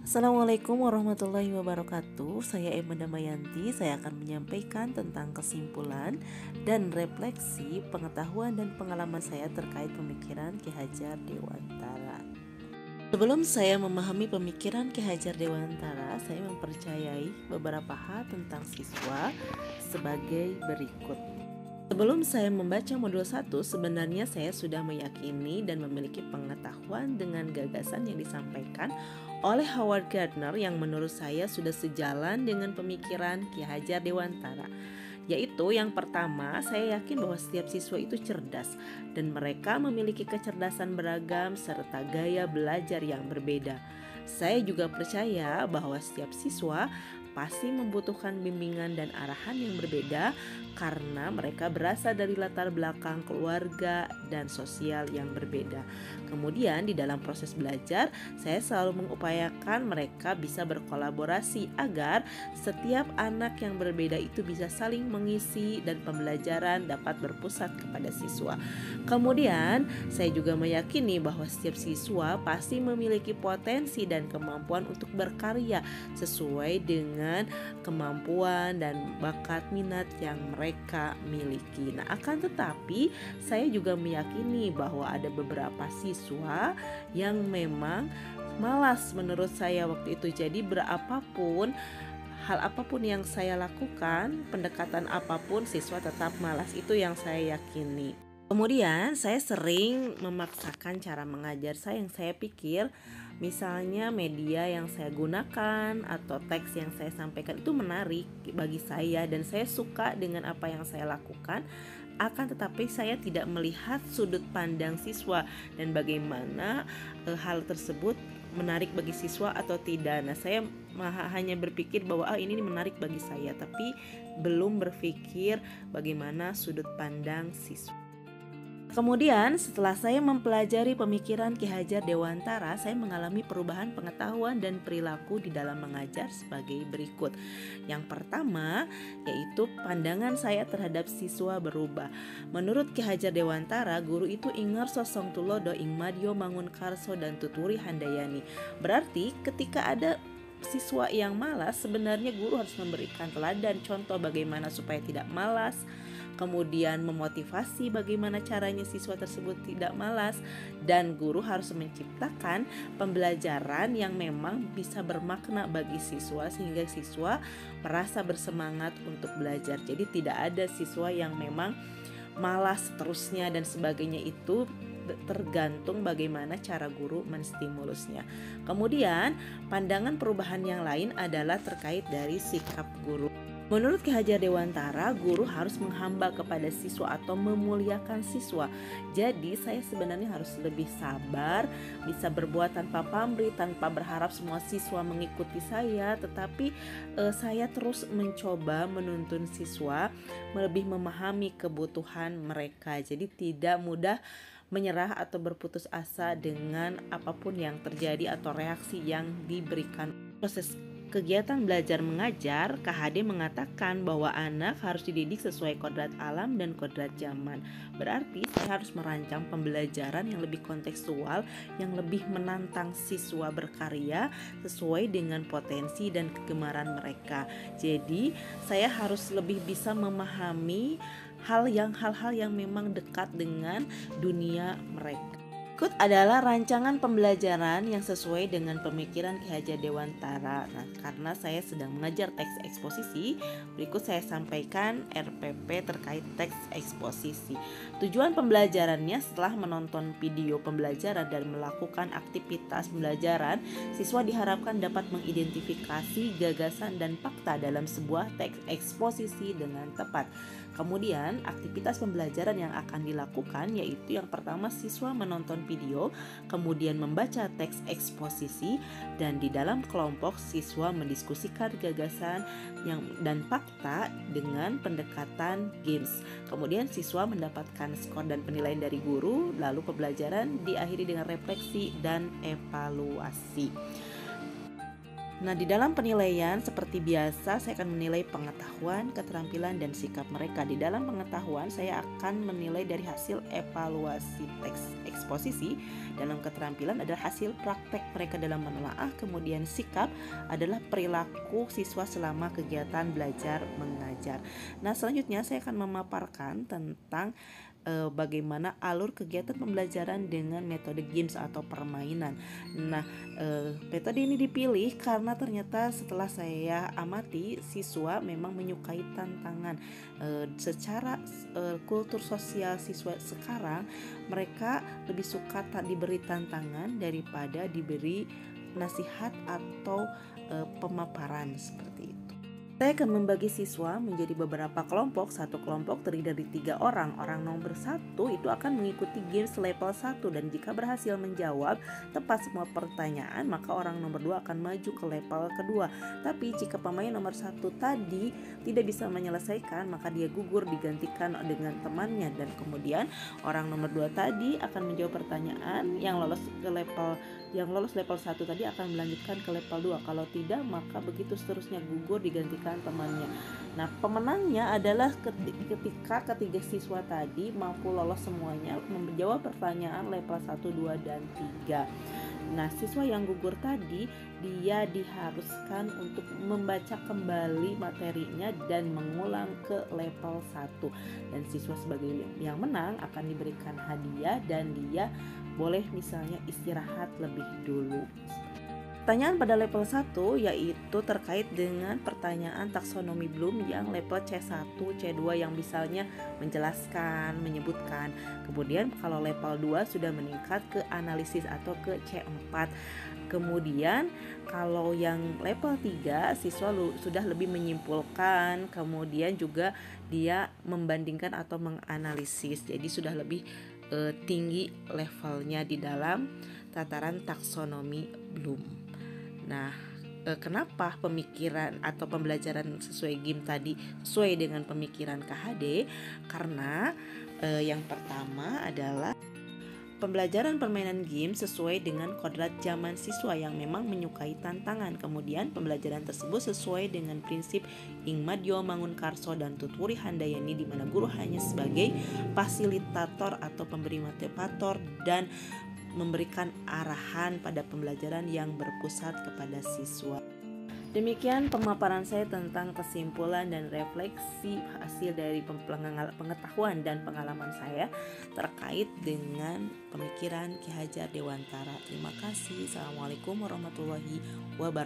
Assalamualaikum warahmatullahi wabarakatuh. Saya Emma Damayanti. Saya akan menyampaikan tentang kesimpulan dan refleksi pengetahuan dan pengalaman saya terkait pemikiran Ki Hajar Dewantara. Sebelum saya memahami pemikiran Ki Hajar Dewantara, saya mempercayai beberapa hal tentang siswa sebagai berikut. Sebelum saya membaca modul 1, sebenarnya saya sudah meyakini dan memiliki pengetahuan dengan gagasan yang disampaikan oleh Howard Gardner yang menurut saya sudah sejalan dengan pemikiran Ki Hajar Dewantara. Yaitu yang pertama, saya yakin bahwa setiap siswa itu cerdas dan mereka memiliki kecerdasan beragam serta gaya belajar yang berbeda. Saya juga percaya bahwa setiap siswa pasti membutuhkan bimbingan dan arahan yang berbeda karena mereka berasal dari latar belakang keluarga dan sosial yang berbeda. Kemudian di dalam proses belajar, saya selalu mengupayakan mereka bisa berkolaborasi agar setiap anak yang berbeda itu bisa saling mengisi dan pembelajaran dapat berpusat kepada siswa. Kemudian, saya juga meyakini bahwa setiap siswa pasti memiliki potensi dan kemampuan untuk berkarya sesuai dengan kemampuan dan bakat minat yang mereka miliki. Nah, akan tetapi saya juga meyakini bahwa ada beberapa siswa yang memang malas menurut saya waktu itu. Jadi hal apapun yang saya lakukan, pendekatan apapun, siswa tetap malas. Itu yang saya yakini. Kemudian saya sering memaksakan cara mengajar saya yang saya pikir misalnya media yang saya gunakan atau teks yang saya sampaikan itu menarik bagi saya dan saya suka dengan apa yang saya lakukan. Akan tetapi saya tidak melihat sudut pandang siswa dan bagaimana hal tersebut menarik bagi siswa atau tidak. Nah, saya hanya berpikir bahwa ini menarik bagi saya, tapi belum berpikir bagaimana sudut pandang siswa. Kemudian setelah saya mempelajari pemikiran Ki Hajar Dewantara, saya mengalami perubahan pengetahuan dan perilaku di dalam mengajar sebagai berikut. Yang pertama yaitu pandangan saya terhadap siswa berubah. Menurut Ki Hajar Dewantara, guru itu ingar sosong tulodo ing madyo mangunkarso dan tuturi handayani. Berarti ketika ada siswa yang malas, sebenarnya guru harus memberikan teladan contoh bagaimana supaya tidak malas, kemudian memotivasi bagaimana caranya siswa tersebut tidak malas, dan guru harus menciptakan pembelajaran yang memang bisa bermakna bagi siswa sehingga siswa merasa bersemangat untuk belajar. Jadi tidak ada siswa yang memang malas terusnya dan sebagainya, itu tergantung bagaimana cara guru menstimulusnya. Kemudian pandangan perubahan yang lain adalah terkait dari sikap guru. Menurut Ki Hajar Dewantara, guru harus menghamba kepada siswa atau memuliakan siswa. Jadi saya sebenarnya harus lebih sabar, bisa berbuat tanpa pamrih, tanpa berharap semua siswa mengikuti saya, tetapi saya terus mencoba menuntun siswa lebih memahami kebutuhan mereka. Jadi tidak mudah menyerah atau berputus asa dengan apapun yang terjadi atau reaksi yang diberikan. Proses kegiatan belajar mengajar, KHD mengatakan bahwa anak harus dididik sesuai kodrat alam dan kodrat zaman. Berarti saya harus merancang pembelajaran yang lebih kontekstual, yang lebih menantang siswa berkarya sesuai dengan potensi dan kegemaran mereka. Jadi saya harus lebih bisa memahami hal-hal yang memang dekat dengan dunia mereka. Berikut adalah rancangan pembelajaran yang sesuai dengan pemikiran Ki Hajar Dewantara. Nah, karena saya sedang mengajar teks eksposisi, berikut saya sampaikan RPP terkait teks eksposisi. Tujuan pembelajarannya setelah menonton video pembelajaran dan melakukan aktivitas pembelajaran, siswa diharapkan dapat mengidentifikasi gagasan dan fakta dalam sebuah teks eksposisi dengan tepat. Kemudian aktivitas pembelajaran yang akan dilakukan yaitu yang pertama siswa menonton video, kemudian membaca teks eksposisi, dan di dalam kelompok siswa mendiskusikan gagasan dan fakta dengan pendekatan games. Kemudian siswa mendapatkan skor dan penilaian dari guru, lalu pembelajaran diakhiri dengan refleksi dan evaluasi. Nah, di dalam penilaian seperti biasa saya akan menilai pengetahuan, keterampilan, dan sikap mereka. Di dalam pengetahuan saya akan menilai dari hasil evaluasi teks eksposisi dalam keterampilan adalah hasil praktek mereka dalam menelaah, kemudian sikap adalah perilaku siswa selama kegiatan belajar mengajar. Nah, selanjutnya saya akan memaparkan tentang bagaimana alur kegiatan pembelajaran dengan metode games atau permainan. Nah, metode ini dipilih karena ternyata setelah saya amati, siswa memang menyukai tantangan. Secara kultur sosial siswa sekarang, mereka lebih suka diberi tantangan daripada diberi nasihat atau pemaparan seperti itu. Saya akan membagi siswa menjadi beberapa kelompok. Satu kelompok terdiri dari 3 orang. Orang nomor 1 itu akan mengikuti games level 1 dan jika berhasil menjawab tepat semua pertanyaan, maka orang nomor 2 akan maju ke level kedua. Tapi jika pemain nomor 1 tadi tidak bisa menyelesaikan, maka dia gugur digantikan dengan temannya, dan kemudian orang nomor 2 tadi akan menjawab pertanyaan. Yang lolos level 1 tadi akan melanjutkan ke level 2. Kalau tidak, maka begitu seterusnya, gugur digantikan temannya. Nah, pemenangnya adalah ketika ketiga siswa tadi mampu lolos semuanya, menjawab pertanyaan level 1, 2, dan 3. Nah, siswa yang gugur tadi dia diharuskan untuk membaca kembali materinya dan mengulang ke level 1. Dan siswa sebagai yang menang akan diberikan hadiah dan dia boleh misalnya istirahat lebih dulu. Pertanyaan pada level 1 yaitu terkait dengan pertanyaan taksonomi Bloom yang level C1, C2 yang misalnya menjelaskan, menyebutkan. Kemudian kalau level 2 sudah meningkat ke analisis atau ke C4. Kemudian kalau yang level 3 siswa sudah lebih menyimpulkan, kemudian juga dia membandingkan atau menganalisis. Jadi sudah lebih tinggi levelnya di dalam tataran taksonomi Bloom. Nah, kenapa pemikiran atau pembelajaran sesuai game tadi sesuai dengan pemikiran KHD? Karena yang pertama adalah pembelajaran permainan game sesuai dengan kodrat zaman siswa yang memang menyukai tantangan. Kemudian pembelajaran tersebut sesuai dengan prinsip Ingmadyo Mangunkarso dan Tutwuri Handayani, di mana guru hanya sebagai fasilitator atau pemberi motivator dan memberikan arahan pada pembelajaran yang berpusat kepada siswa. Demikian pemaparan saya tentang kesimpulan dan refleksi hasil dari pengetahuan dan pengalaman saya terkait dengan pemikiran Ki Hajar Dewantara. Terima kasih. Assalamualaikum warahmatullahi wabarakatuh.